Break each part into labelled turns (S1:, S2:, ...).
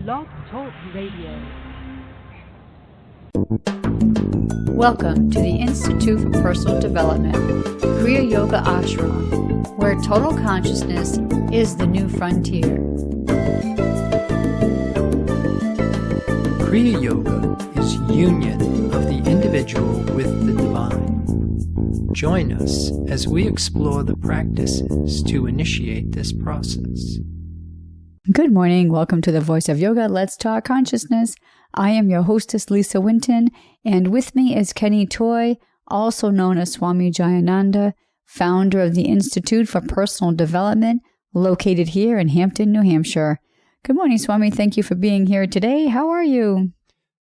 S1: Blog Talk Radio.
S2: Welcome to the Institute for Personal Development, Kriya Yoga Ashram, where total consciousness is the new frontier.
S3: Kriya Yoga is union of the individual with the divine. Join us as we explore the practices to initiate this process.
S2: Good morning. Welcome to the Voice of Yoga. Let's talk consciousness. I am your hostess, Lisa Winton, and with me is Kenny Toy, also known as Swami Jayananda, founder of the Institute for Personal Development, located here in Hampton, New Hampshire. Good morning, Swami. Thank you for being here today. How are you?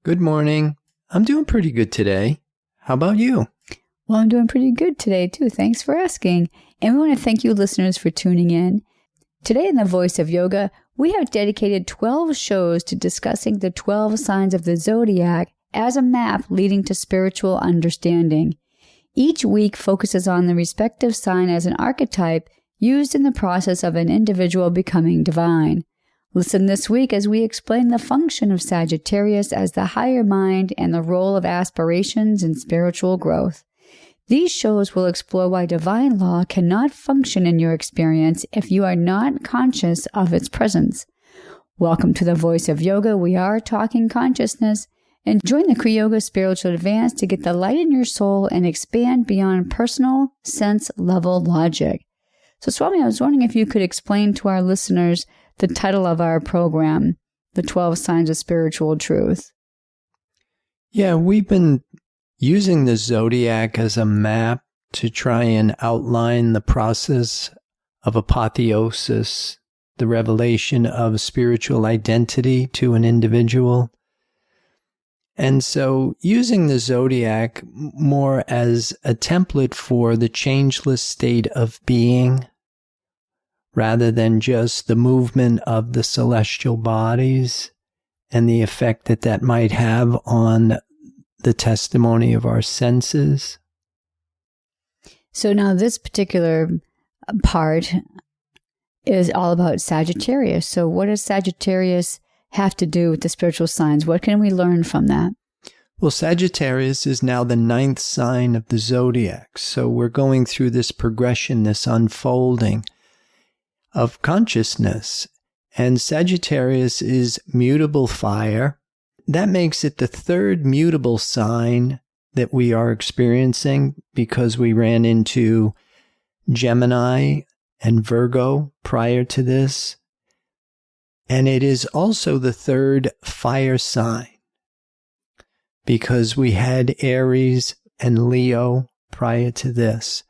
S3: Good morning. I'm doing pretty good today. How about you?
S2: Well, I'm doing pretty good today, too. Thanks for asking. And we want to thank you, listeners, for tuning in. Today in the Voice of Yoga, we have dedicated 12 shows to discussing the 12 signs of the Zodiac as a map leading to spiritual understanding. Each week focuses on the respective sign as an archetype used in the process of an individual becoming divine. Listen this week as we explain the function of Sagittarius as the higher mind and the role of aspirations in spiritual growth. These shows will explore why divine law cannot function in your experience if you are not conscious of its presence. Welcome to the Voice of Yoga. We are talking consciousness. And join the Kriya Yoga Spiritual Advance to get the light in your soul and expand beyond personal sense level logic. So, Swami, I was wondering if you could explain to our listeners the title of our program, The 12 Signs of Spiritual Truth.
S3: Yeah, we've been using the Zodiac as a map to try and outline the process of apotheosis, the revelation of spiritual identity to an individual. And so using the Zodiac more as a template for the changeless state of being, rather than just the movement of the celestial bodies and the effect that that might have on the testimony of our senses.
S2: So now this particular part is all about Sagittarius. So what does Sagittarius have to do with the spiritual signs? What can we learn from that?
S3: Well, Sagittarius is now the 9th sign of the Zodiac. So we're going through this progression, this unfolding of consciousness. And Sagittarius is mutable fire. That makes it the 3rd mutable sign that we are experiencing because we ran into Gemini and Virgo prior to this. And it is also the 3rd fire sign because we had Aries and Leo prior to this.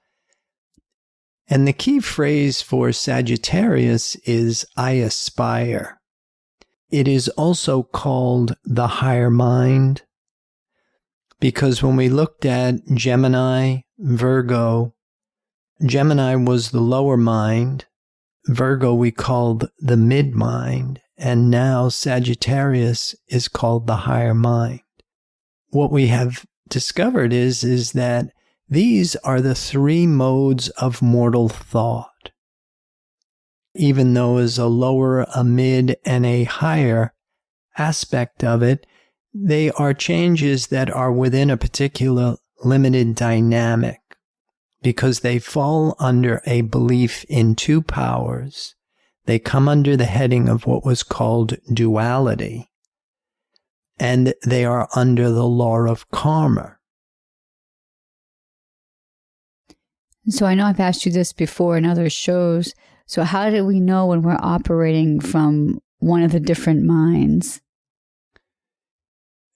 S3: And the key phrase for Sagittarius is I aspire. It is also called the higher mind because when we looked at Gemini, Virgo, Gemini was the lower mind, Virgo we called the mid mind, and now Sagittarius is called the higher mind. What we have discovered is that these are the 3 modes of mortal thought. Even though as a lower, a mid, and a higher aspect of it, they are changes that are within a particular limited dynamic because they fall under a belief in 2 powers. They come under the heading of what was called duality, and they are under the law of karma.
S2: So I know I've asked you this before in other shows. So how do we know when we're operating from one of the different minds?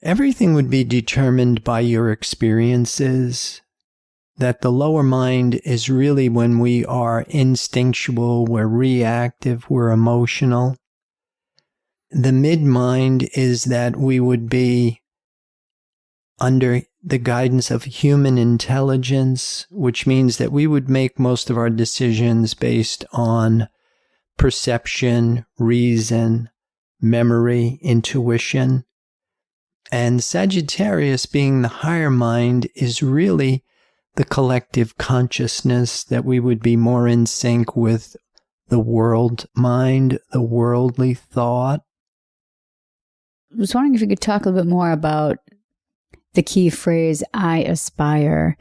S3: Everything would be determined by your experiences. That the lower mind is really when we are instinctual, we're reactive, we're emotional. The mid-mind is that we would be under the guidance of human intelligence, which means that we would make most of our decisions based on perception, reason, memory, intuition. And Sagittarius, being the higher mind, is really the collective consciousness that we would be more in sync with the world mind, the worldly thought.
S2: was wondering if you could talk a little bit more about the key phrase, I aspire.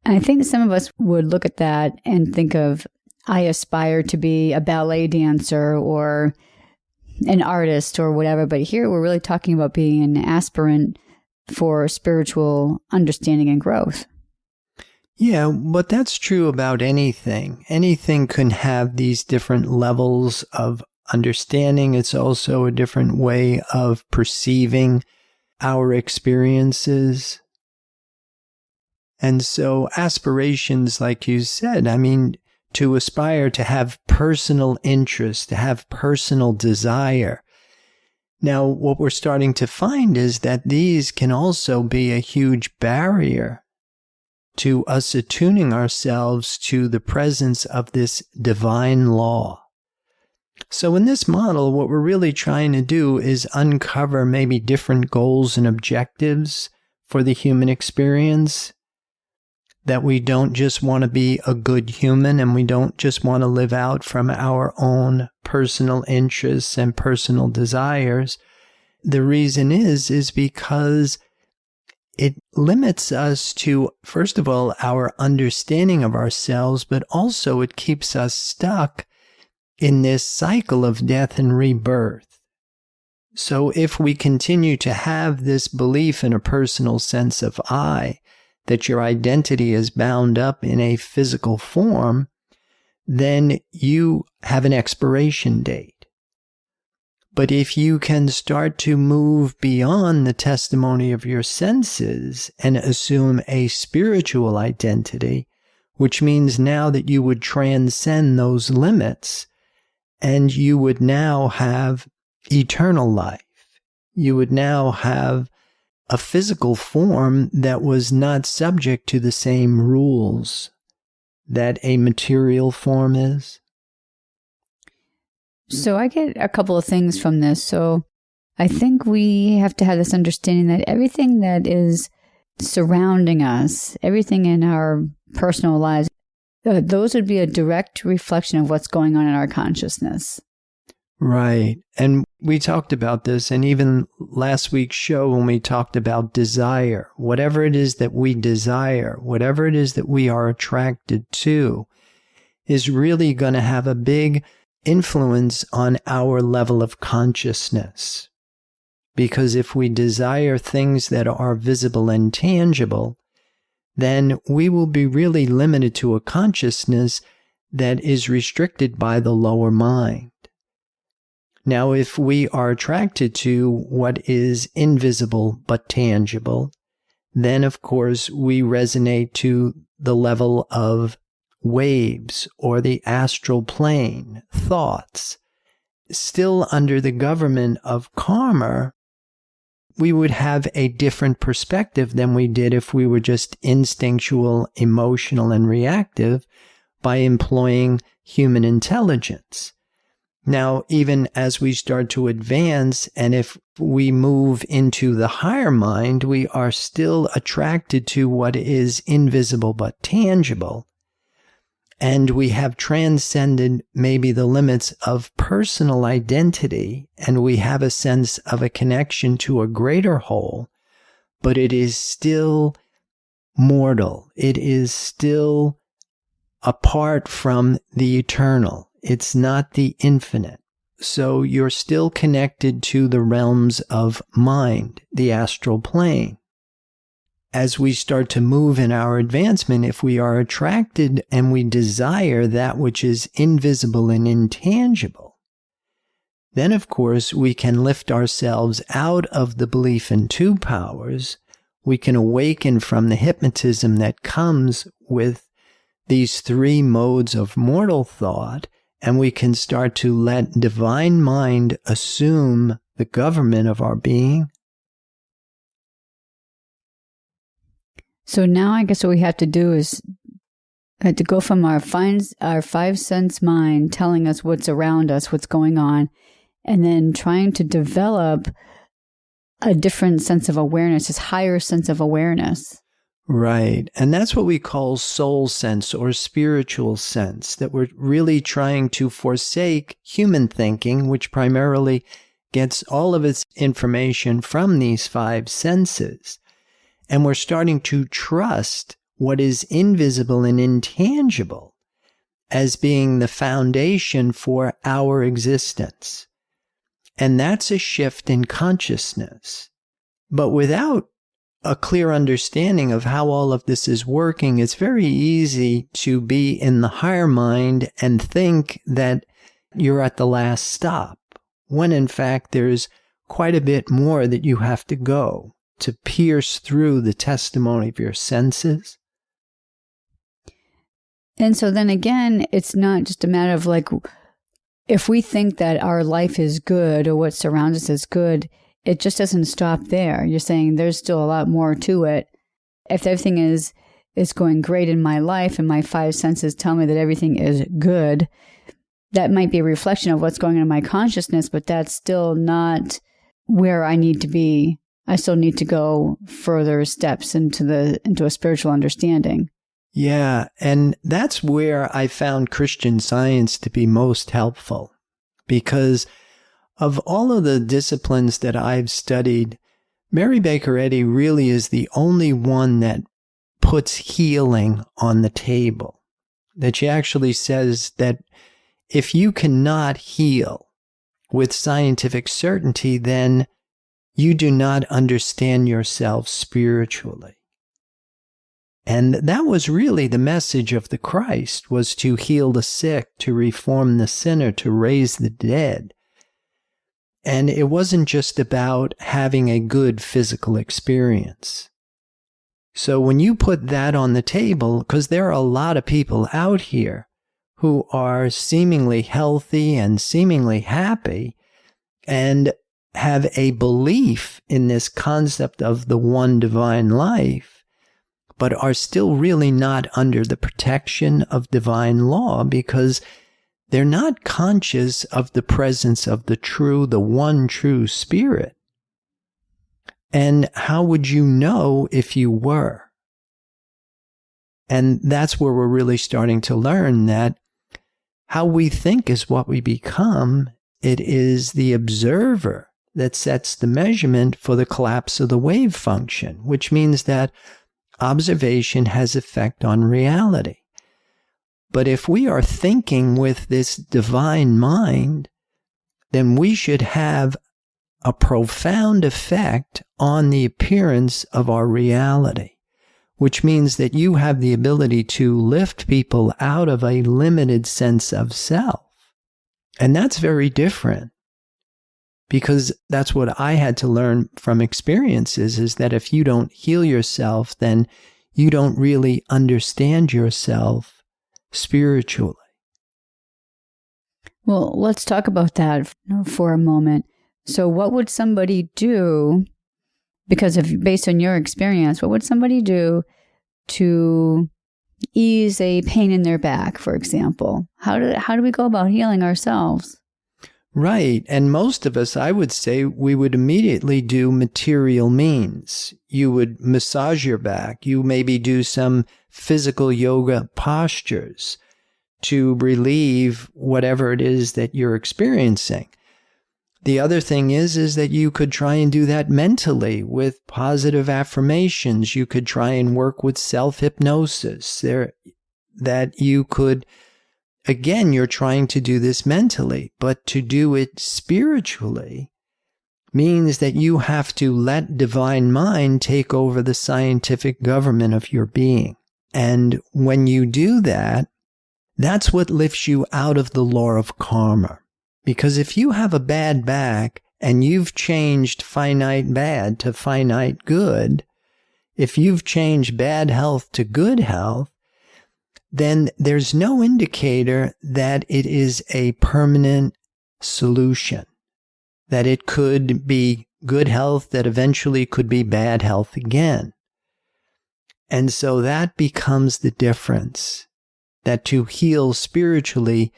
S2: And I think some of us would look at that and think of, I aspire to be a ballet dancer or an artist or whatever. But here we're really talking about being an aspirant for spiritual understanding and growth.
S3: Yeah, but that's true about anything. Anything can have these different levels of understanding. It's also a different way of perceiving our experiences. And so aspirations, like you said, I mean, to aspire to have personal interest, to have personal desire. Now, what we're starting to find is that these can also be a huge barrier to us attuning ourselves to the presence of this divine law. So in this model, what we're really trying to do is uncover maybe different goals and objectives for the human experience. That we don't just want to be a good human and we don't just want to live out from our own personal interests and personal desires. The reason is because it limits us to, first of all, our understanding of ourselves, but also it keeps us stuck in this cycle of death and rebirth. So if we continue to have this belief in a personal sense of I, that your identity is bound up in a physical form, then you have an expiration date. But if you can start to move beyond the testimony of your senses and assume a spiritual identity, which means now that you would transcend those limits and you would now have eternal life. You would now have a physical form that was not subject to the same rules that a material form is.
S2: So I get a couple of things from this. So I think we have to have this understanding that everything that is surrounding us, everything in our personal lives, those would be a direct reflection of what's going on in our consciousness.
S3: Right. And we talked about this, and even last week's show when we talked about desire, whatever it is that we desire, whatever it is that we are attracted to, is really going to have a big influence on our level of consciousness. Because if we desire things that are visible and tangible, then we will be really limited to a consciousness that is restricted by the lower mind. Now, if we are attracted to what is invisible but tangible, then of course we resonate to the level of waves or the astral plane, thoughts. Still under the government of karma, we would have a different perspective than we did if we were just instinctual, emotional, and reactive by employing human intelligence. Now, even as we start to advance, and if we move into the higher mind, we are still attracted to what is invisible but tangible. And we have transcended maybe the limits of personal identity, and we have a sense of a connection to a greater whole, but it is still mortal. It is still apart from the eternal. It's not the infinite. So you're still connected to the realms of mind, the astral plane. As we start to move in our advancement, if we are attracted and we desire that which is invisible and intangible, then of course we can lift ourselves out of the belief in two powers. We can awaken from the hypnotism that comes with these three modes of mortal thought, and we can start to let divine mind assume the government of our being.
S2: So now I guess what we have to do is to go from our five sense mind telling us what's around us, what's going on, and then trying to develop a different sense of awareness, this higher sense of awareness.
S3: Right. And that's what we call soul sense or spiritual sense, that we're really trying to forsake human thinking, which primarily gets all of its information from these five senses. And we're starting to trust what is invisible and intangible as being the foundation for our existence. And that's a shift in consciousness. But without a clear understanding of how all of this is working, it's very easy to be in the higher mind and think that you're at the last stop, when in fact there's quite a bit more that you have to go to pierce through the testimony of your senses.
S2: And so then again, it's not just a matter of like, if we think that our life is good or what surrounds us is good, it just doesn't stop there. You're saying there's still a lot more to it. If everything is going great in my life and my five senses tell me that everything is good, that might be a reflection of what's going on in my consciousness, but that's still not where I need to be. I still need to go further steps into a spiritual understanding.
S3: Yeah, and that's where I found Christian Science to be most helpful, because of all of the disciplines that I've studied, Mary Baker Eddy really is the only one that puts healing on the table. That she actually says that if you cannot heal with scientific certainty, then you do not understand yourself spiritually. And that was really the message of the Christ, was to heal the sick, to reform the sinner, to raise the dead. And it wasn't just about having a good physical experience. So when you put that on the table, because there are a lot of people out here who are seemingly healthy and seemingly happy and have a belief in this concept of the one divine life, but are still really not under the protection of divine law because they're not conscious of the presence of the one true spirit. And how would you know if you were? And that's where we're really starting to learn that how we think is what we become. It is the observer that sets the measurement for the collapse of the wave function, which means that observation has effect on reality. But if we are thinking with this divine mind, then we should have a profound effect on the appearance of our reality, which means that you have the ability to lift people out of a limited sense of self. And that's very different, because that's what I had to learn from experiences, is that if you don't heal yourself, then you don't really understand yourself spiritually.
S2: Well, let's talk about that for a moment. So what would somebody do, based on your experience, what would somebody do to ease a pain in their back, for example? How do we go about healing ourselves?
S3: Right. And most of us, I would say, we would immediately do material means. You would massage your back. You maybe do some physical yoga postures to relieve whatever it is that you're experiencing. The other thing is that you could try and do that mentally with positive affirmations. You could try and work with self-hypnosis. That you could, again, you're trying to do this mentally, but to do it spiritually means that you have to let divine mind take over the scientific government of your being. And when you do that, that's what lifts you out of the law of karma. Because if you have a bad back and you've changed finite bad to finite good, if you've changed bad health to good health, then there's no indicator that it is a permanent solution, that it could be good health that eventually could be bad health again. And so that becomes the difference, that to heal spiritually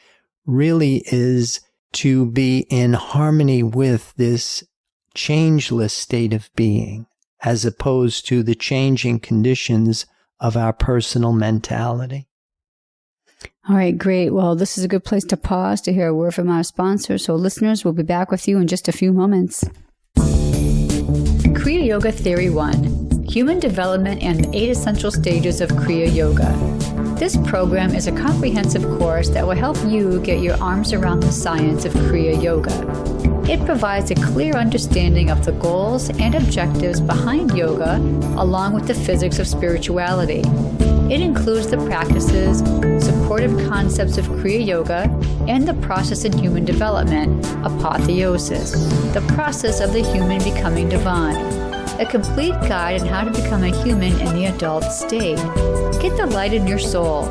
S3: really is to be in harmony with this changeless state of being, as opposed to the changing conditions of our personal mentality.
S2: All right, great. Well, this is a good place to pause to hear a word from our sponsor. So listeners, we'll be back with you in just a few moments. Kriya Yoga Theory 1, Human Development and the 8 Essential Stages of Kriya Yoga. This program is a comprehensive course that will help you get your arms around the science of Kriya Yoga. It provides a clear understanding of the goals and objectives behind yoga, along with the physics of spirituality. It includes the practices, supportive concepts of Kriya Yoga, and the process in human development, apotheosis, the process of the human becoming divine. A complete guide on how to become a human in the adult state. Get the light in your soul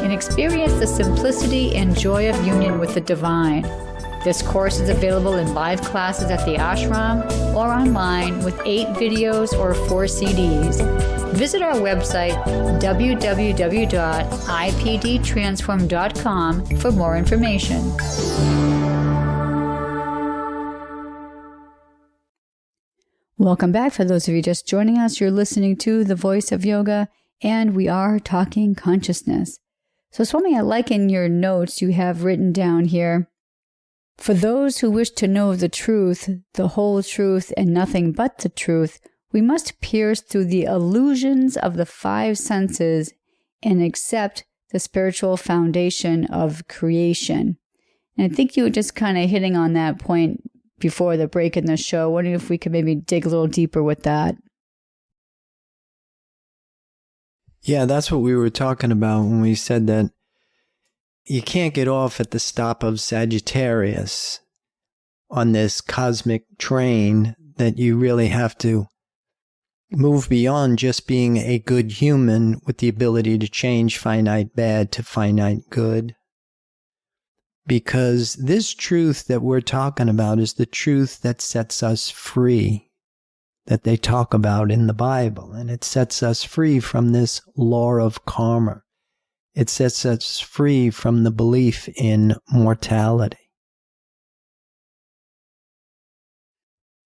S2: and experience the simplicity and joy of union with the divine. This course is available in live classes at the ashram or online with 8 videos or 4 CDs. Visit our website, www.ipdtransform.com, for more information. Welcome back. For those of you just joining us, you're listening to The Voice of Yoga, and we are talking consciousness. So Swami, I like in your notes you have written down here, for those who wish to know the truth, the whole truth, and nothing but the truth, we must pierce through the illusions of the 5 senses and accept the spiritual foundation of creation. And I think you were just kind of hitting on that point before the break in the show. Wondering if we could maybe dig a little deeper with that.
S3: Yeah, that's what we were talking about when we said that you can't get off at the stop of Sagittarius on this cosmic train, that you really have to move beyond just being a good human with the ability to change finite bad to finite good. Because this truth that we're talking about is the truth that sets us free, that they talk about in the Bible. And it sets us free from this law of karma. It sets us free from the belief in mortality.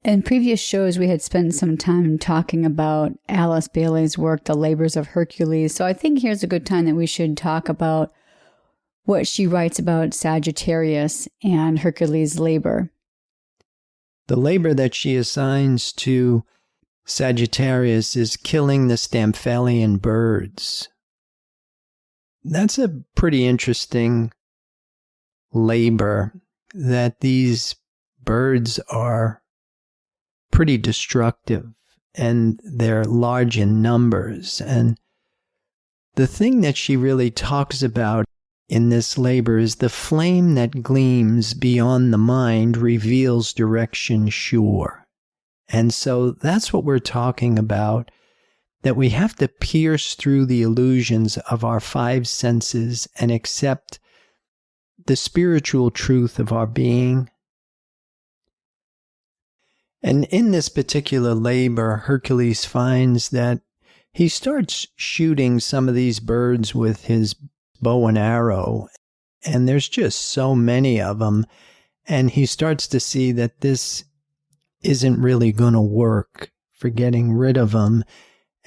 S2: In previous shows, we had spent some time talking about Alice Bailey's work, The Labors of Hercules. So I think here's a good time that we should talk about what she writes about Sagittarius and Hercules' labor.
S3: The labor that she assigns to Sagittarius is killing the Stamphalian birds. That's a pretty interesting labor, that these birds are pretty destructive and they're large in numbers. And the thing that she really talks about in this labor is the flame that gleams beyond the mind reveals direction sure. And so that's what we're talking about, that we have to pierce through the illusions of our 5 senses and accept the spiritual truth of our being. And in this particular labor, Hercules finds that he starts shooting some of these birds with his bow and arrow, and there's just so many of them, and he starts to see that this isn't really going to work for getting rid of them.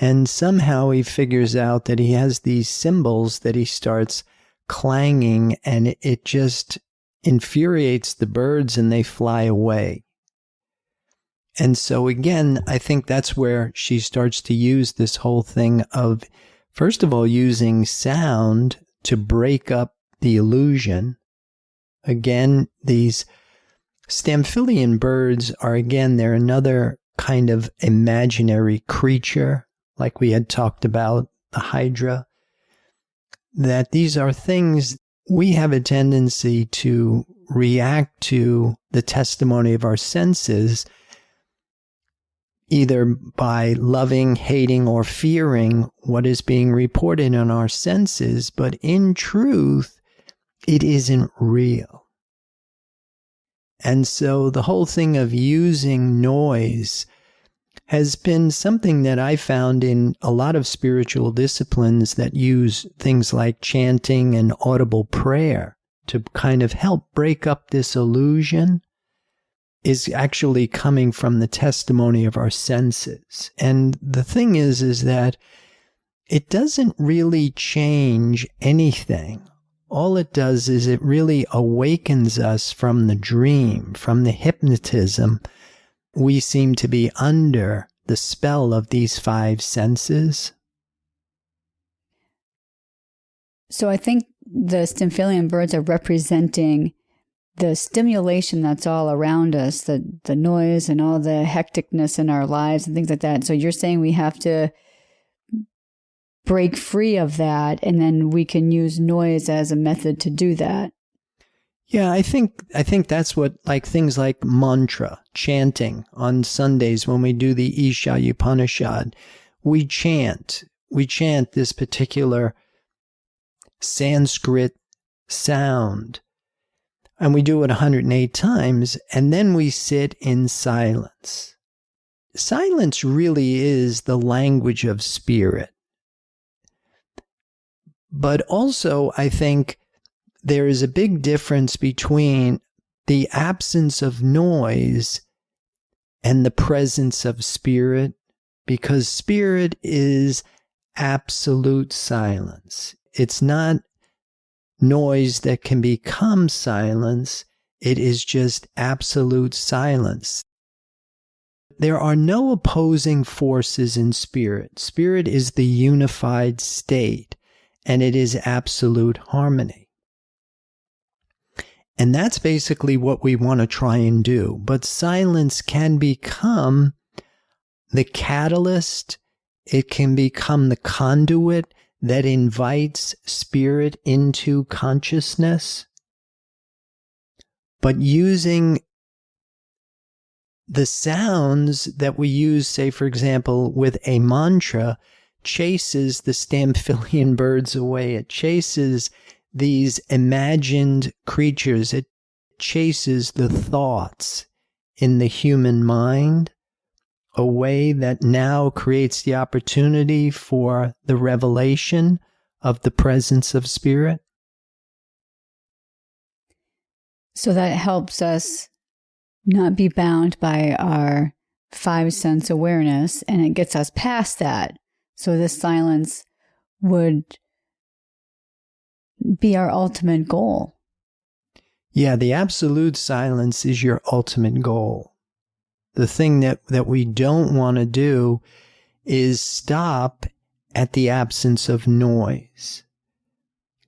S3: And somehow he figures out that he has these cymbals that he starts clanging, and it just infuriates the birds and they fly away. And so again, I think that's where she starts to use this whole thing of, first of all, using sound to break up the illusion. Again, these Stamphalian birds are, again, they're another kind of imaginary creature, like we had talked about, the Hydra, that these are things we have a tendency to react to the testimony of our senses, either by loving, hating, or fearing what is being reported in our senses, but in truth, it isn't real. And so the whole thing of using noise has been something that I found in a lot of spiritual disciplines that use things like chanting and audible prayer to kind of help break up this illusion, is actually coming from the testimony of our senses. And the thing is that it doesn't really change anything. all it does is it really awakens us from the dream, from the hypnotism. We seem to be under the spell of these five senses.
S2: So I think the Stymphalian birds are representing the stimulation that's all around us, the noise and all the hecticness in our lives and things like that. So you're saying we have to break free of that, and then we can use noise as a method to do that.
S3: Yeah, I think that's what, like things like mantra, chanting on Sundays when we do the Isha Upanishad, we chant this particular Sanskrit sound, and we do it 108 times, and then we sit in silence. Silence really is the language of spirit. But also, I think there is a big difference between the absence of noise and the presence of spirit, because spirit is absolute silence. It's not noise that can become silence. It is just absolute silence. There are no opposing forces in spirit. Spirit is the unified state, and it is absolute harmony. And that's basically what we want to try and do. But silence can become the catalyst. It can become the conduit that invites spirit into consciousness. But using the sounds that we use, say, for example, with a mantra, chases the Stymphalian birds away. It chases these imagined creatures. It chases the thoughts in the human mind away, that now creates the opportunity for the revelation of the presence of spirit.
S2: So that helps us not be bound by our five sense awareness, and it gets us past that. So this silence would be our ultimate goal.
S3: Yeah, the absolute silence is your ultimate goal. The thing that we don't want to do is stop at the absence of noise.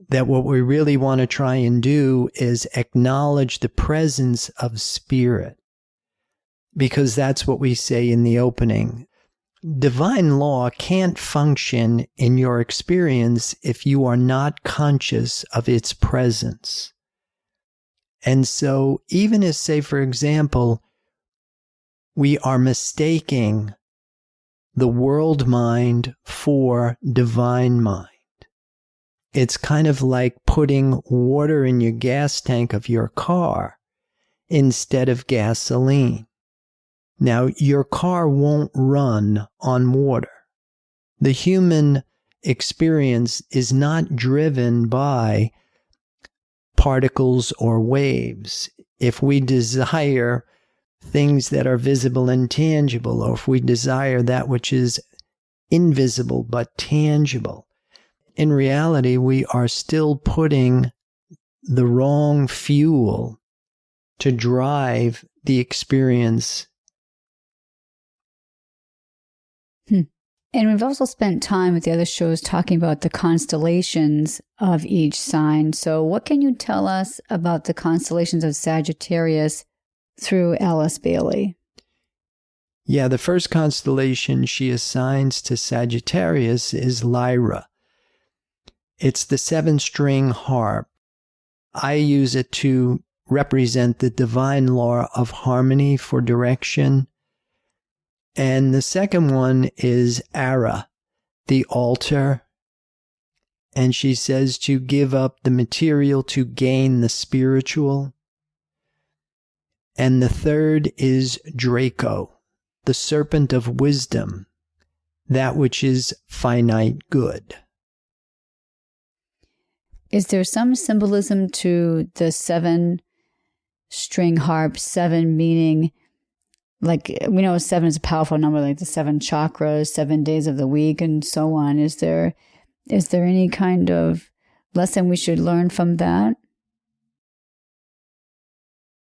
S3: That what we really want to try and do is acknowledge the presence of spirit, because that's what we say in the opening. Divine law can't function in your experience if you are not conscious of its presence. And so even as, say, for example, we are mistaking the world mind for divine mind. It's kind of like putting water in your gas tank of your car instead of gasoline. Now, your car won't run on water. The human experience is not driven by particles or waves. If we desire things that are visible and tangible, or if we desire that which is invisible but tangible, in reality, we are still putting the wrong fuel to drive the experience.
S2: And we've also spent time with the other shows talking about the constellations of each sign. So what can you tell us about the constellations of Sagittarius through Alice Bailey?
S3: Yeah, the first constellation she assigns to Sagittarius is Lyra. It's the 7-string harp. I use it to represent the divine law of harmony for direction. And the second one is Ara, the altar. And she says to give up the material to gain the spiritual. And the third is Draco, the serpent of wisdom, that which is finite good.
S2: Is there some symbolism to the 7-string harp, 7 meaning, like we know 7 is a powerful number, like the 7 chakras, 7 days of the week and so on. Is there any kind of lesson we should learn from that?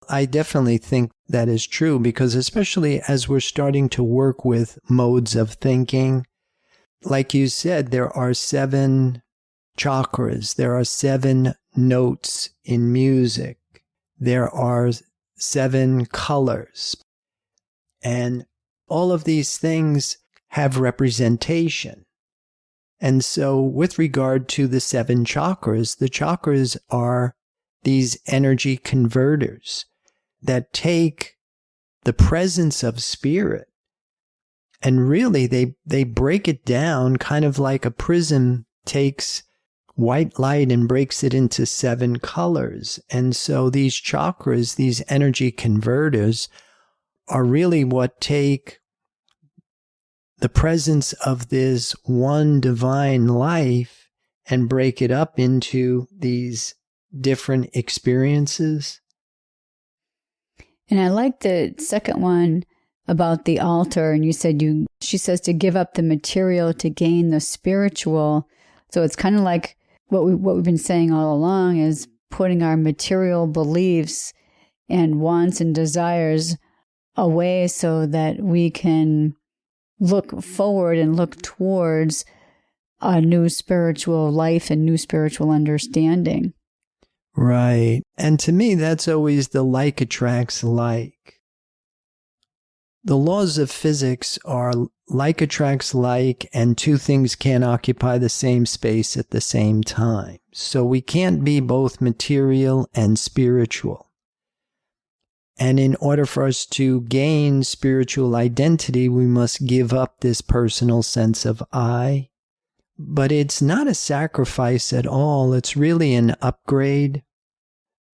S3: I definitely think that is true, because especially as we're starting to work with modes of thinking, like you said, there are 7 chakras, there are 7 notes in music, there are 7 colors, and all of these things have representation. And so with regard to the 7 chakras, the chakras are these energy converters that take the presence of spirit and really they break it down, kind of like a prism takes white light and breaks it into 7 colors. And so these chakras, these energy converters, are really what take the presence of this one divine life and break it up into these different experiences.
S2: And I like the second one about the altar. And you said she says to give up the material to gain the spiritual. So it's kind of like what we've been saying all along, is putting our material beliefs and wants and desires away so that we can look forward and look towards a new spiritual life and new spiritual understanding.
S3: Right. And to me, that's always the like attracts like. The laws of physics are like attracts like, and 2 things can't occupy the same space at the same time. So we can't be both material and spiritual. And in order for us to gain spiritual identity, we must give up this personal sense of I. But it's not a sacrifice at all. It's really an upgrade,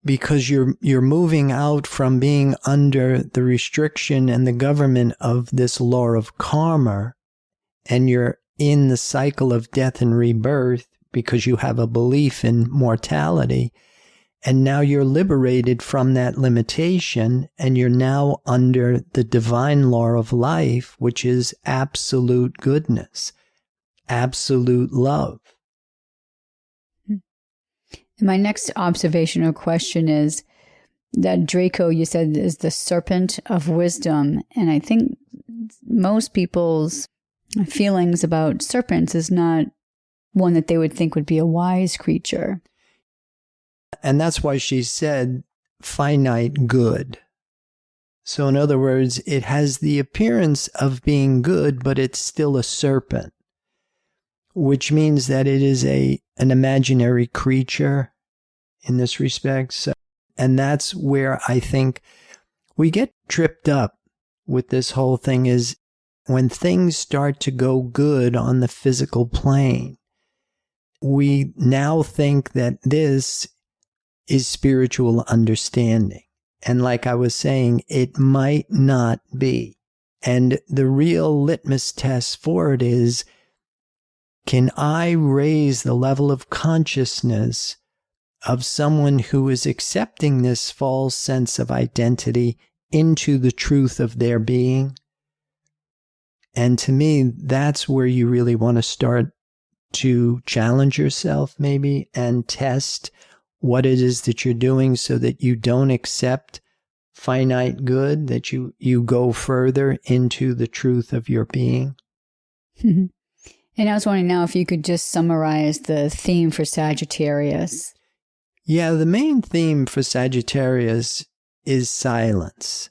S3: because you're moving out from being under the restriction and the government of this law of karma, and you're in the cycle of death and rebirth because you have a belief in mortality. And now you're liberated from that limitation, and you're now under the divine law of life, which is absolute goodness, absolute love.
S2: My next observation or question is that Draco, you said, is the serpent of wisdom. And I think most people's feelings about serpents is not one that they would think would be a wise creature.
S3: And that's why she said finite good. So in other words, it has the appearance of being good, but it's still a serpent, which means that it is an imaginary creature in this respect. So, and that's where I think we get tripped up with this whole thing, is when things start to go good on the physical plane. We now think that this is spiritual understanding. And like I was saying, it might not be. And the real litmus test for it is, can I raise the level of consciousness of someone who is accepting this false sense of identity into the truth of their being? And to me, that's where you really want to start to challenge yourself maybe and test what it is that you're doing, so that you don't accept finite good, that you go further into the truth of your being.
S2: And I was wondering now if you could just summarize the theme for Sagittarius.
S3: Yeah, the main theme for Sagittarius is silence.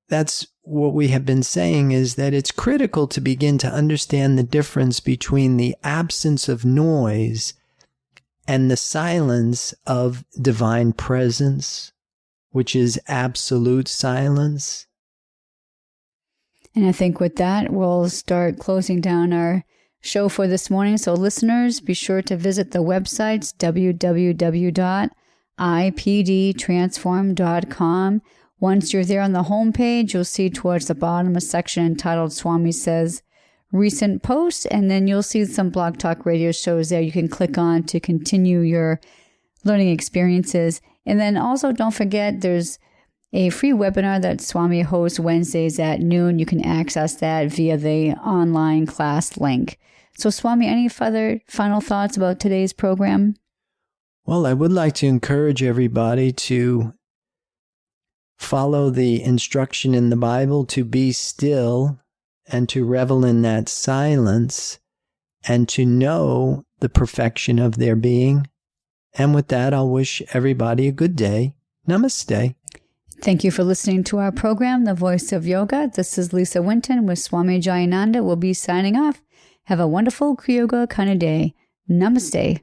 S3: That's what we have been saying, is that it's critical to begin to understand the difference between the absence of noise and the silence of divine presence, which is absolute silence.
S2: And I think with that, we'll start closing down our show for this morning. So listeners, be sure to visit the websites, www.ipdtransform.com. Once you're there on the homepage, you'll see towards the bottom a section entitled Swami Says Recent Posts, and then you'll see some Blog Talk Radio shows there you can click on to continue your learning experiences. And then also don't forget, there's a free webinar that Swami hosts Wednesdays at noon. You can access that via the online class link. So, Swami, any further final thoughts about today's program?
S3: Well, I would like to encourage everybody to follow the instruction in the Bible to be still and to revel in that silence and to know the perfection of their being. And with that, I'll wish everybody a good day. Namaste.
S2: Thank you for listening to our program, The Voice of Yoga. This is Lisa Winton with Swami Jayananda. We'll be signing off. Have a wonderful Kriya Yoga kind of day. Namaste.